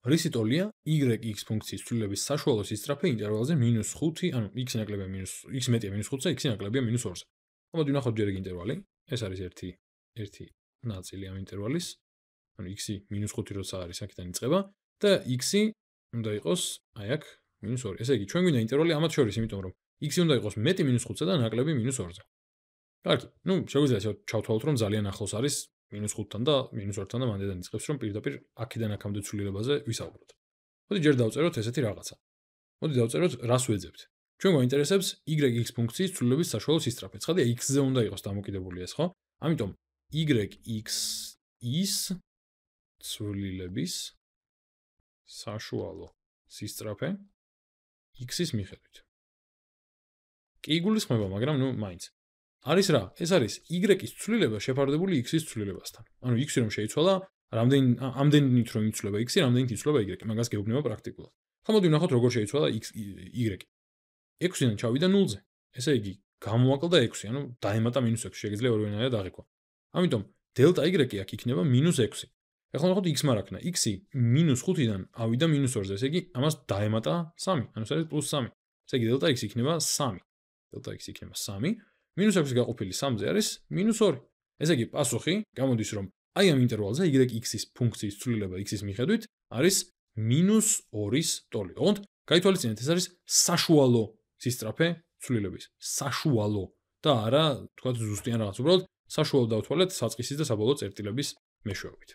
რისი ტოლია y(x) ფუნქციის ცვლილების საშუალო სისწრაფე ინტერვალზე -5, ანუ x ნაკლებია x მეტია -5-ზე, x ნაკლებია -2-ზე. მოდი ვნახოთ ჯერ ეგ ინტერვალი. ეს არის ერთი ნაწილი ამ ინტერვალის. ანუ x -5 როცა არის, აქედან იწყება და x უნდა იყოს აი აქ -2. ესე იგი, ჩვენ გვინდა ინტერვალი ამათ შორის, იმიტომ რომ x უნდა იყოს მეტი -5-ზე და ნაკლები -2-ზე. კარგი, შეგვიძლია ესე ჩავთვალოთ, რომ ძალიან ახლოს არის -5-თან და -2-თან და მანდედან იწყებს, რომ პირდაპირ აქედან აქამდე ცვლილებაზე ვისაუბროთ. მოდი ჯერ დავწეროთ ესეთი რაღაცა. მოდი დავწეროთ, რას ვეძებთ. ჩვენ გვაინტერესებს y(x) ფუნქციის ცვლილების საშუალო სისწრაფე. ცხადია, x-ზე უნდა იყოს დამოკიდებული ეს, ხო? ამიტომ y(x) ის ცვლილების საშუალო სისწრაფე x-ის მიხედვით. კი იგულისხმება, მაგრამ მაინც. არის რა? ეს არის y-ის ცვლილება შეფარდებული x-ის ცვლილებასთან. ანუ x-ი რომ შეიცვალა, ამდენით რომ იცვლება x-ი, რამდენით იცვლება y. მაგას გეუბნება პრაქტიკულად. ხა მოდი ვნახოთ როგორ შეიცვალა y. 6-დან ჩავიდა 0-ზე. ესე იგი, გამოვაკლდა 6, ანუ დაემატა -6, შეიძლება ორივენაირად აღიქვა. ამიტომ დელტა y აქ იქნება -6. ეხლა ვნახოთ x მარაქნა. x-ი -5-დან ავიდა -2-ზე, ესე იგი, ამას დაემატა 3, ანუ ეს არის +3. ესე იგი, დელტა x იქნება 3. დელტა x იქნება 3. -6 გაყოფილი 3-ზე არის -2. ესე იგი, პასუხი გამოდის, რომ აი ამ ინტერვალზე y(x)-ის ფუნქციის ცვლილება x-ის მიხედვით არის -2-ის ტოლი. ოღონდ გაითვალისწინეთ, ეს არის საშუალო სისწრაფე ცვლილების. საშუალო და არა, თქვათ, ზუსტიან რაღაც. უბრალოდ საშუალო დავთვალეთ საწყისის და საბოლოო წერტილების მეშვეობით.